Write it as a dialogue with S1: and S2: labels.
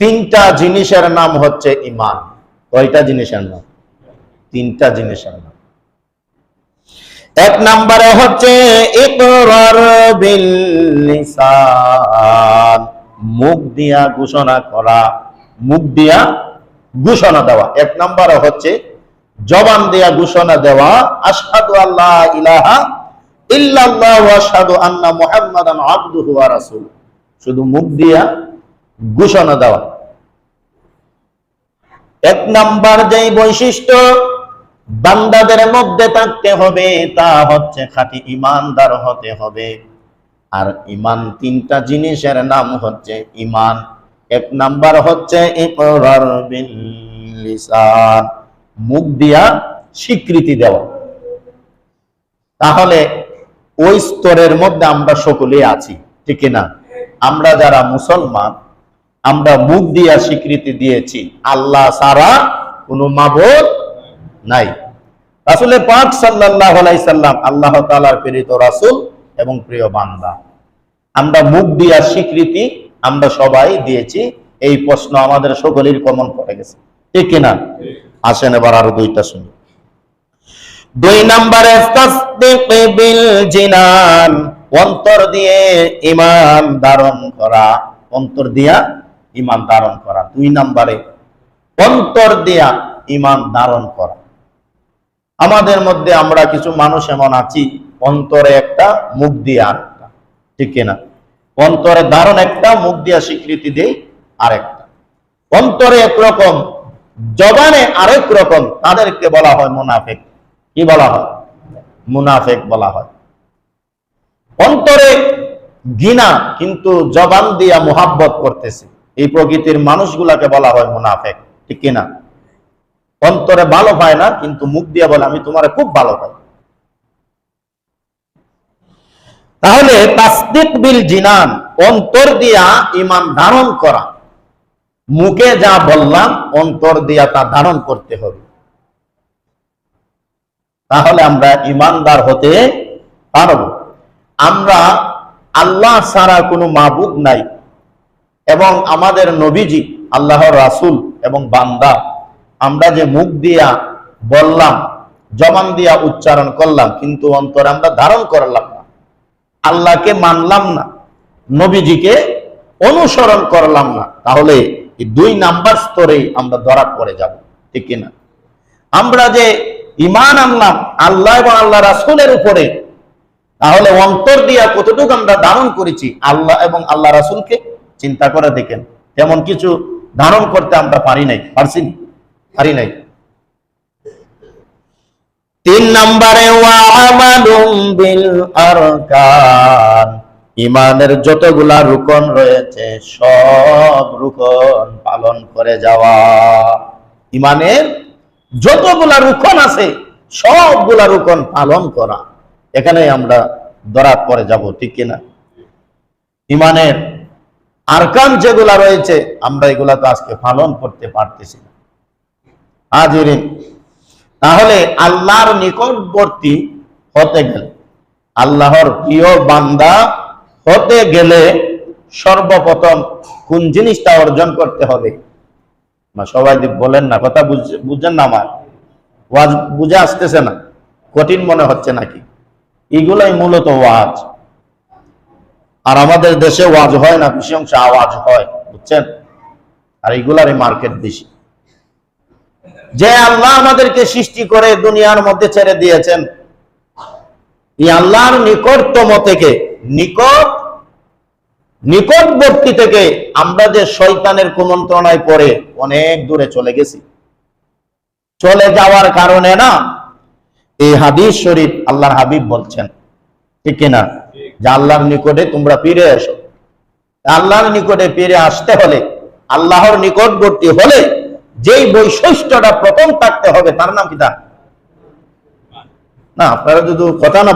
S1: তিনটা জিনিসের নাম হচ্ছে ঈমান। কয়টা জিনিসের নাম? তিনটা জিনিসের নাম। এক নম্বরে হচ্ছে ইকরার বিল লিসান, মুখ দিয়া ঘোষণা করা, মুখ দিয়া ঘোষণা দেওয়া। এক নম্বরে হচ্ছে জবান দিয়া ঘোষণা দেওয়া, আশহাদু আল্লা ইলাহা ইল্লাল্লাহ ওয়া আশহাদু আন্না মুহাম্মাদান আবদুহু ওয়া রাসূলুহু, শুধু মুখ দিয়া ঘোষণা দেওয়া। এক নাম্বার যেই বৈশিষ্ট্য বান্দাদের মধ্যে থাকতে হবে তা হচ্ছে খাঁটি ঈমানদার হতে হবে। আর ঈমান তিনটা জিনিসের নাম হচ্ছে ঈমান। এক নাম্বার হচ্ছে ইকরার বিল লিসান, মুখ দিয়া স্বীকৃতি দেওয়া। তাহলে ওই স্তরের মধ্যে আমরা সকলেই আছি, ঠিক না? আমরা যারা মুসলমান, আমরা মুখ দিয়া স্বীকৃতি দিয়েছি আল্লাহ ছাড়া কোনো মাবুদ নাই। রাসূল পাক সাল্লাল্লাহু আলাইহি সাল্লাম আল্লাহ তাআলার প্রেরিত রাসূল এবং প্রিয় বান্দা। আমরা মুখ দিয়া স্বীকৃতি আমরা সবাই দিয়েছি। এই প্রশ্ন আমাদের সকলের কমন পড়ে গেছে, ঠিক না? আসেন এবার আরো দুইটা শুনি। দুই নম্বরে তাসদীক বিল জিনান, অন্তর দিয়ে ঈমান ধারণ করা, অন্তর দিয়া ঈমান ধারণ করা। দুই নম্বরে অন্তর দিয়া ঈমান ধারণ করা। আমাদের মধ্যে আমরা কিছু মানুষ এমন আছি, অন্তরে একটা, মুখ দিয়ে আরেকটা, ঠিক না? অন্তরে ধারণ একটা, মুখ দিয়া স্বীকৃতি দেই আরেকটা। অন্তরে একরকম, জবানে আরেক রকম, তাদেরকে বলা হয় মুনাফিক। কি বলা হয়? মুনাফিক বলা হয়। অন্তরে ঘৃণা কিন্তু জবান দিয়া মুহাব্বত করতেছে, এই প্রকৃতির মানুষগুলাকে বলা হয় মুনাফিক, ঠিক কিনা? অন্তরে ভালো পায় না কিন্তু মুখ দিয়ে বলে আমি তোমারে খুব ভালো পাই। তাহলে তাসদীক বিল জিনান, অন্তর দিয়া ঈমান ধারণ করা। মুখে যা বললাম অন্তর দিয়া তা ধারণ করতে হবে, তাহলে আমরা ঈমানদার হতে পারব। আমরা আল্লাহ ছাড়া কোনো মাবুদ নাই এবং আমাদের নবীজি আল্লাহর রাসূল এবং বান্দা। আমরা যে মুখ দিয়া বললাম, জবান দিয়া উচ্চারণ করলাম, কিন্তু অন্তরে আমরা ধারণ করলাম না, আল্লাহকে মানলাম না, নবীজিকে অনুসরণ করলাম না, তাহলে এই দুই নাম্বার স্তরে আমরা ধরা পড়ে যাব, ঠিক কিনা? আমরা যে ঈমান আনলাম আল্লাহ এবং আল্লাহ রাসূলের উপরে, তাহলে অন্তর দিয়া কতটুকু আমরা ধারণ করেছি আল্লাহ এবং আল্লাহ রাসূলকে? চিন্তা করে দেখেন, তেমন কিছু ধারণ করতে আমরা পারি নাই, পারছি? পারি নাই। তিন নম্বরে ওয়া আমালুম বিল আরকান, ঈমানের যতগুলা রুকন রয়েছে সব রুকন পালন করে যাওয়া। ঈমানের যতগুলা রুকন আছে সবগুলা রুকন পালন করা, এখানে আমরা ধরা পড়ে যাব, ঠিক কিনা? ঈমানের আরকান যেগুলা রয়েছে আমরা এগুলা তো আজকে পালন করতে পারতেছি না। হাজিরিন, তাহলে আল্লাহর নিকটবর্তী হতে গেলে, আল্লাহর প্রিয় বান্দা হতে গেলে সর্বপ্রথম কোন জিনিসটা অর্জন করতে হবে? সবাই বলেন না, কথা বুঝছেন না? আমার ওয়াজ বুঝে আসতেছে না? কঠিন মনে হচ্ছে নাকি? এগুলাই মূলত ওয়াজ। আর আমাদের দেশে ওয়াজ হয় না, বেশি অংশ আওয়াজ হয়, বুঝছেন? আর এগুলারই মার্কেট বেশি। যে আল্লাহ আমাদেরকে সৃষ্টি করে দুনিয়ার মধ্যে ছেড়ে দিয়েছেন, এই আল্লাহর নিকটতম থেকে, নিকটবর্তী থেকে আমরা যে শয়তানের কুমন্ত্রণায় পড়ে অনেক দূরে চলে গেছি। চলে যাওয়ার কারণে না, এই হাদিস শরীফ আল্লাহর হাবিব বলছেন, ঠিক কিনা, যে আল্লাহর নিকটে তোমরা ফিরে এসো। আল্লাহর নিকটে ফিরে আসতে হলে, আল্লাহর নিকটবর্তী হলে যেই বৈশিষ্ট্যটা প্রথম থাকতে হবে তার নাম কি? না, আপনারা যদি কথা না